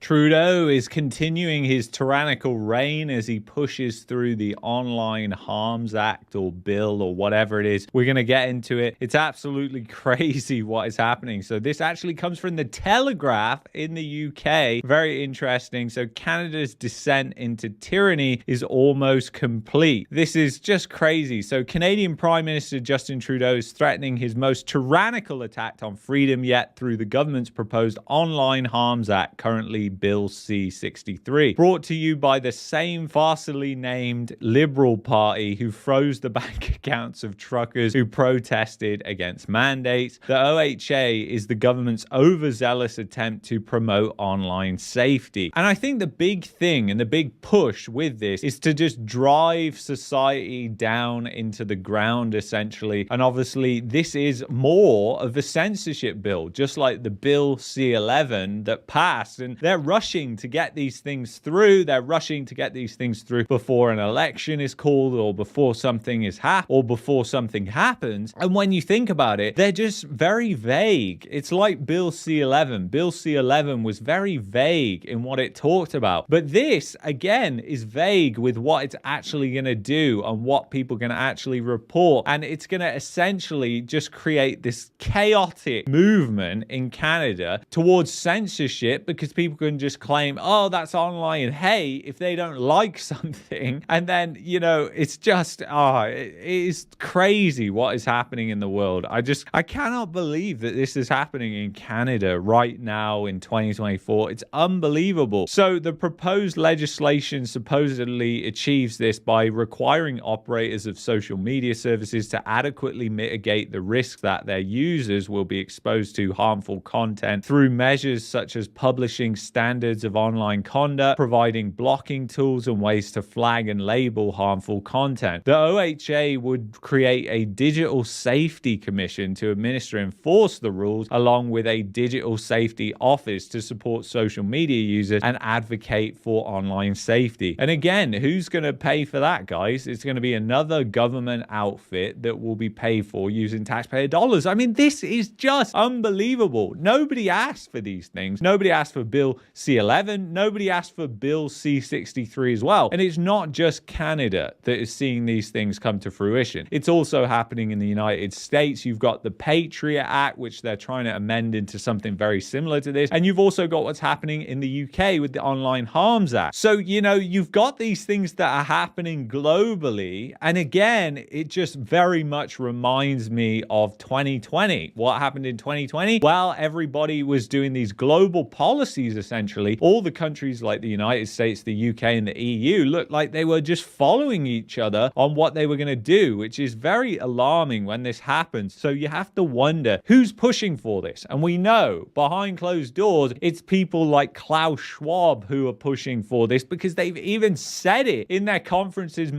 Trudeau is continuing his tyrannical reign as he pushes through the Online Harms Act or bill or whatever it is. We're going to get into it. It's absolutely crazy what is happening. So this actually comes from the Telegraph in the UK. Very interesting. So Canada's descent into tyranny is almost complete. This is just crazy. So Canadian Prime Minister Justin Trudeau is threatening his most tyrannical attack on freedom yet through the government's proposed Online Harms Act, currently Bill C-63, brought to you by the same farcically named Liberal Party who froze the bank accounts of truckers who protested against mandates. The OHA is the government's overzealous attempt to promote online safety. And I think the big thing and the big push with this is to just drive society down into the ground, essentially. And obviously, this is more of a censorship bill, just like the Bill C-11 that passed. And they're rushing to get these things through. They're rushing to get these things through before an election is called or before something is or before something happens. And when you think about it, they're just very vague. It's like Bill C-11. Bill C-11 was very vague in what it talked about. But this, again, is vague with what it's actually going to do and what people are going to actually report. And it's going to essentially just create this chaotic movement in Canada towards censorship because people can just claim, oh, that's online hey if they don't like something. And then, you know, it's just, it is crazy what is happening in the world. I cannot believe that this is happening in Canada right now in 2024. It's unbelievable. So the proposed legislation supposedly achieves this by requiring operators of social media services to adequately mitigate the risk that their users will be exposed to harmful content through measures such as publishing standards of online conduct, providing blocking tools and ways to flag and label harmful content. The OHA would create a digital safety commission to administer and enforce the rules, along with a digital safety office to support social media users and advocate for online safety. And again, who's going to pay for that, guys? It's going to be another government outfit that will be paid for using taxpayer dollars. I mean, this is just unbelievable. Nobody asked for these things. Nobody asked for Bill C-11. Nobody asked for Bill C-63 as well. And it's not just Canada that is seeing these things come to fruition. It's also happening in the United States. You've got the Patriot Act, which they're trying to amend into something very similar to this. And you've also got what's happening in the UK with the Online Harms Act. So, you know, you've got these things that are happening globally. And again, it just very much reminds me of 2020. What happened in 2020? Well, everybody was doing these global policies, essentially. All the countries like the United States, the UK, and the EU looked like they were just following each other on what they were going to do, which is very alarming when this happens. So you have to wonder who's pushing for this. And we know behind closed doors, it's people like Klaus Schwab who are pushing for this because they've even said it in their conferences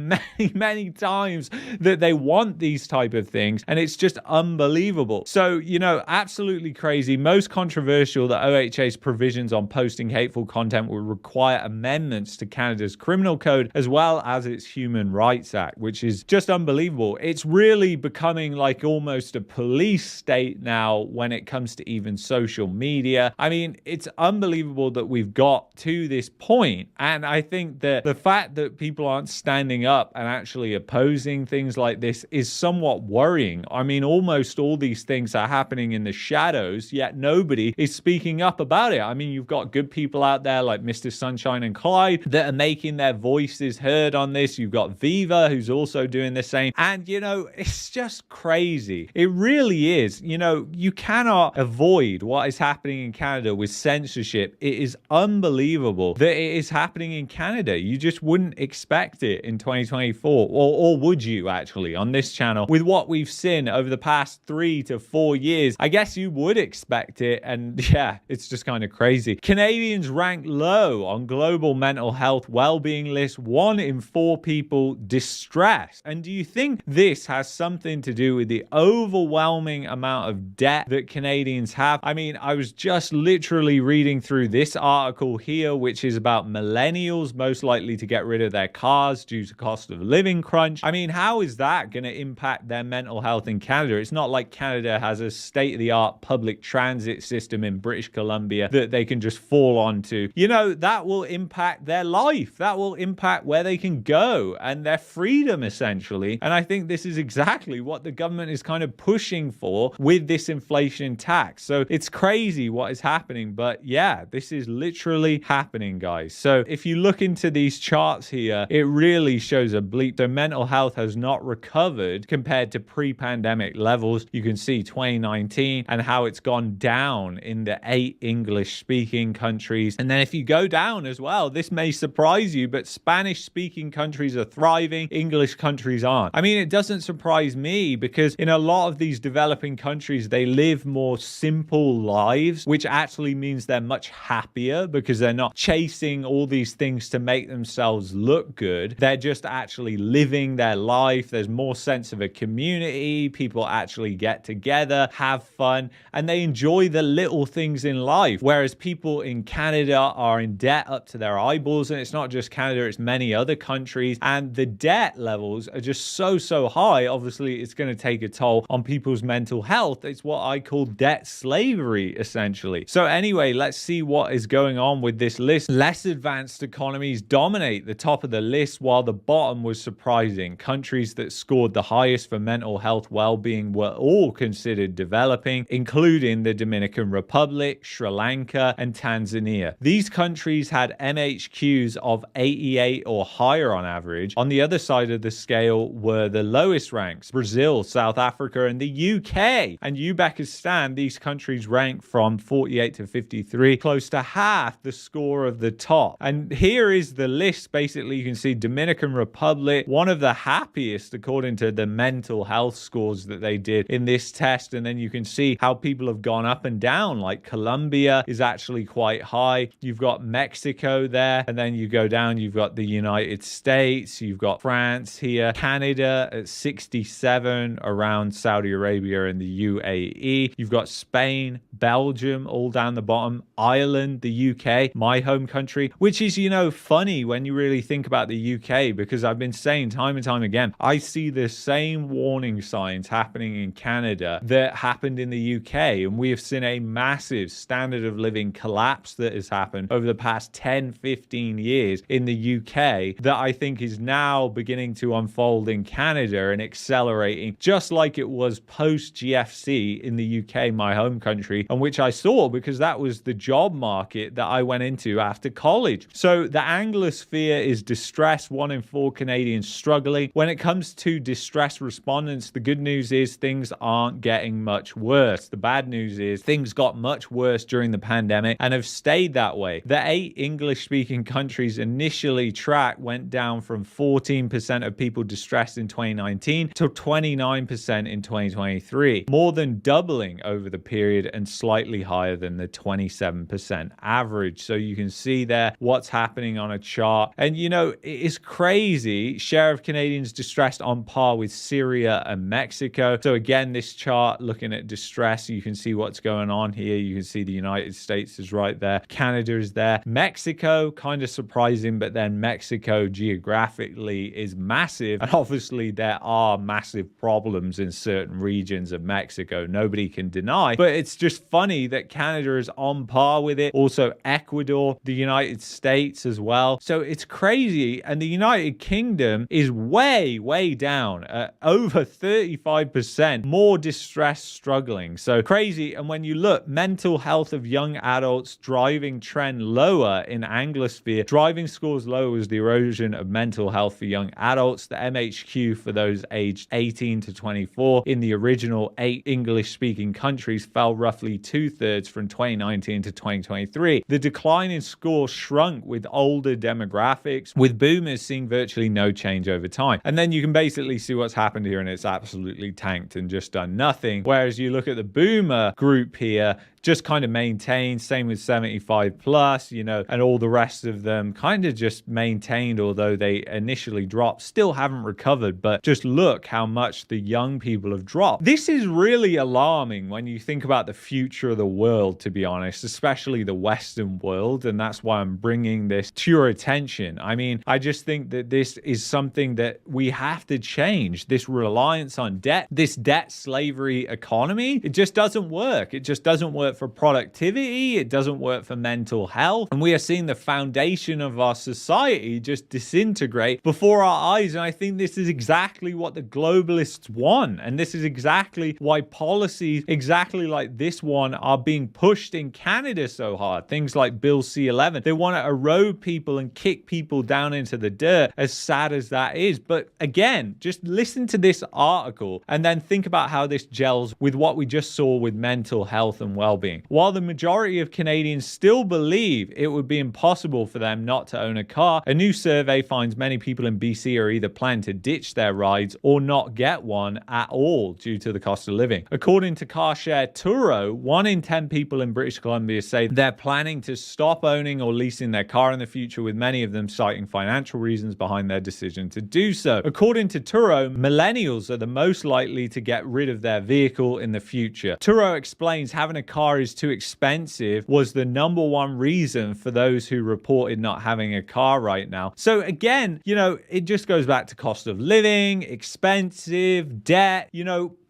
many times that they want these type of things. And it's just unbelievable. So, you know, absolutely crazy. Most controversial, the OHA's provisions on posting hateful content will require amendments to Canada's criminal code as well as its Human Rights Act, which is just unbelievable. It's really becoming like almost a police state now when it comes to even social media. I mean, it's unbelievable that we've got to this point. And I think that the fact that people aren't standing up and actually opposing things like this is somewhat worrying. I mean, almost all these things are happening in the shadows, yet nobody is speaking up about it. I mean, you've got good people out there like Mr. Sunshine and Clyde that are making their voices heard on this. You've got Viva, who's also doing the same. And, you know, it's just crazy. It really is. You know, you cannot avoid what is happening in Canada with censorship. It is unbelievable that it is happening in Canada. You just wouldn't expect it in 2024. Or would you actually on this channel? With what we've seen over the past 3 to 4 years, I guess you would expect it. And yeah, it's just kind of crazy. Canadians ranked low on global mental health well-being list. 1 in 4 people distressed. And do you think this has something to do with the overwhelming amount of debt that Canadians have? I mean, I was just literally reading through this article here, which is about millennials most likely to get rid of their cars due to cost of living crunch. I mean, how is that going to impact their mental health in Canada? It's not like Canada has a state-of-the-art public transit system in British Columbia that they can just fall onto, that will impact their life. That will impact where they can go and their freedom, essentially. And I think this is exactly what the government is kind of pushing for with this inflation tax. So it's crazy what is happening. But yeah, this is literally happening, guys. So if you look into these charts here, it really shows a bleak. So mental health has not recovered compared to pre-pandemic levels. You can see 2019 and how it's gone down in the 8 English-speaking countries. And then if you go down as well, this may surprise you, but Spanish-speaking countries are thriving, English countries aren't. I mean, it doesn't surprise me because in a lot of these developing countries, they live more simple lives, which actually means they're much happier because they're not chasing all these things to make themselves look good. They're just actually living their life. There's more sense of a community. People actually get together, have fun, and they enjoy the little things in life. Whereas people in Canada are in debt up to their eyeballs, and it's not just Canada, it's many other countries, and the debt levels are just so high. Obviously, it's going to take a toll on people's mental health. It's what I call debt slavery, essentially. So anyway, let's see what is going on with this list. Less advanced economies dominate the top of the list, while the bottom was surprising. Countries that scored the highest for mental health well-being were all considered developing, including the Dominican Republic, Sri Lanka, and Tanzania. These countries had MHQs of 88 or higher on average. On the other side of the scale were the lowest ranks: Brazil, South Africa, and the UK. And Uzbekistan, these countries rank from 48 to 53, close to half the score of the top. And here is the list. Basically, you can see Dominican Republic, one of the happiest according to the mental health scores that they did in this test. And then you can see how people have gone up and down. Like Colombia is actually quite high. You've got Mexico there, and then you go down, you've got the United States, you've got France here, Canada at 67, around Saudi Arabia and the UAE. You've got Spain, Belgium, all down the bottom, Ireland, the UK, my home country, which is, funny when you really think about the UK, because I've been saying time and time again, I see the same warning signs happening in Canada that happened in the UK. And we have seen a massive standard of living collapse that has happened over the past 10, 15 years in the UK that I think is now beginning to unfold in Canada and accelerating, just like it was post GFC in the UK, my home country, and which I saw because that was the job market that I went into after college. So the anglosphere is distress. 1 in 4 Canadians struggling. When it comes to distress respondents, the good news is things aren't getting much worse. The bad news is things got much worse during the pandemic and have stayed that way. The 8 English-speaking countries initially tracked went down from 14% of people distressed in 2019 to 29% in 2023, more than doubling over the period and slightly higher than the 27% average. So you can see there what's happening on a chart. And it is crazy. Share of Canadians distressed on par with Syria and Mexico. So again, this chart looking at distress, you can see what's going on here. You can see the United States is right there. Canada is there. Mexico, kind of surprising, but then Mexico geographically is massive. And obviously there are massive problems in certain regions of Mexico. Nobody can deny, but it's just funny that Canada is on par with it. Also Ecuador, the United States as well. So it's crazy. And the United Kingdom is way down at over 35%, more distress struggling. So crazy. And when you look, mental health of young adults, driving trend lower in anglosphere. Driving scores low as the erosion of mental health for young adults. The MHQ for those aged 18 to 24 in the original 8 English-speaking countries fell roughly 2/3 from 2019 to 2023. The decline in scores shrunk with older demographics, with boomers seeing virtually no change over time. And then you can basically see what's happened here, and it's absolutely tanked and just done nothing. Whereas you look at the boomer group here, just kind of maintained, same with 75 plus, and all the rest of them kind of just maintained, although they initially dropped, still haven't recovered. But just look how much the young people have dropped. This is really alarming when you think about the future of the world, to be honest, especially the Western world. And that's why I'm bringing this to your attention. I mean, I just think that this is something that we have to change. This reliance on debt, this debt slavery economy, it just doesn't work. It just doesn't work work for productivity. It doesn't work for mental health. And we are seeing the foundation of our society just disintegrate before our eyes. And I think this is exactly what the globalists want. And this is exactly why policies exactly like this one are being pushed in Canada so hard. Things like Bill C-11. They want to erode people and kick people down into the dirt, as sad as that is. But again, just listen to this article and then think about how this gels with what we just saw with mental health and well-being. While the majority of Canadians still believe it would be impossible for them not to own a car, a new survey finds many people in BC are either planning to ditch their rides or not get one at all due to the cost of living. According to car share Turo, 1 in 10 people in British Columbia say they're planning to stop owning or leasing their car in the future, with many of them citing financial reasons behind their decision to do so. According to Turo, millennials are the most likely to get rid of their vehicle in the future. Turo explains having a car is too expensive was the #1 reason for those who reported not having a car right now. So again, it just goes back to cost of living, expensive, debt,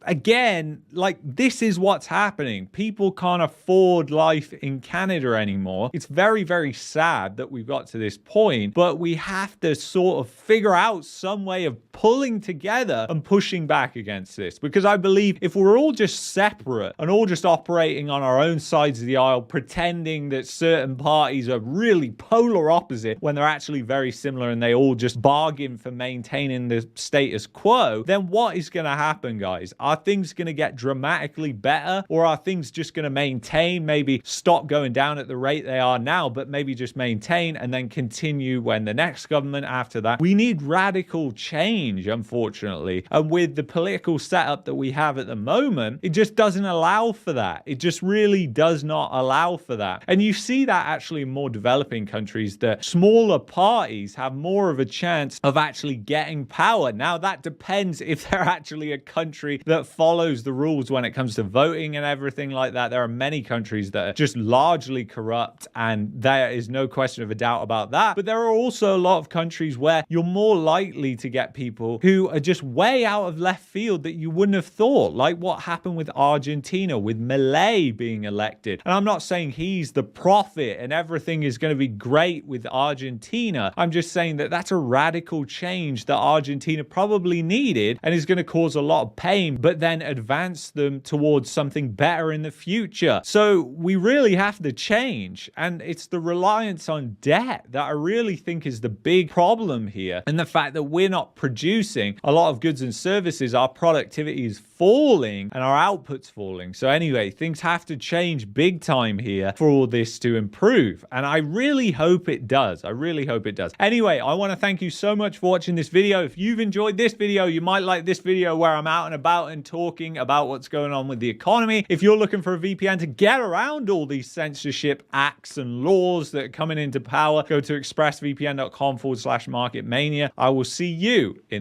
again, like, this is what's happening. People can't afford life in Canada anymore. It's very, very sad that we've got to this point, but we have to sort of figure out some way of pulling together and pushing back against this. Because I believe if we're all just separate and all just operating on our own sides of the aisle, pretending that certain parties are really polar opposite when they're actually very similar and they all just bargain for maintaining the status quo, then what is going to happen, guys? Are things going to get dramatically better, or are things just going to maintain, maybe stop going down at the rate they are now, but maybe just maintain and then continue when the next government after that? We need radical change, unfortunately. And with the political setup that we have at the moment, it just doesn't allow for that. It just really does not allow for that. And you see that actually in more developing countries, that smaller parties have more of a chance of actually getting power. Now, that depends if they're actually a country that follows the rules when it comes to voting and everything like that. There are many countries that are just largely corrupt, and there is no question of a doubt about that. But there are also a lot of countries where you're more likely to get people who are just way out of left field that you wouldn't have thought, like what happened with Argentina, with Milei being elected. And I'm not saying he's the prophet and everything is going to be great with Argentina. I'm just saying that that's a radical change that Argentina probably needed and is going to cause a lot of pain, but then advance them towards something better in the future. So we really have to change. And it's the reliance on debt that I really think is the big problem here. And the fact that we're not producing a lot of goods and services, our productivity is falling and our output's falling. So anyway, things have to change big time here for all this to improve. And I really hope it does. I really hope it does. Anyway, I want to thank you so much for watching this video. If you've enjoyed this video, you might like this video where I'm out and about and talking about what's going on with the economy. If you're looking for a VPN to get around all these censorship acts and laws that are coming into power, go to expressvpn.com/marketmania. I will see you in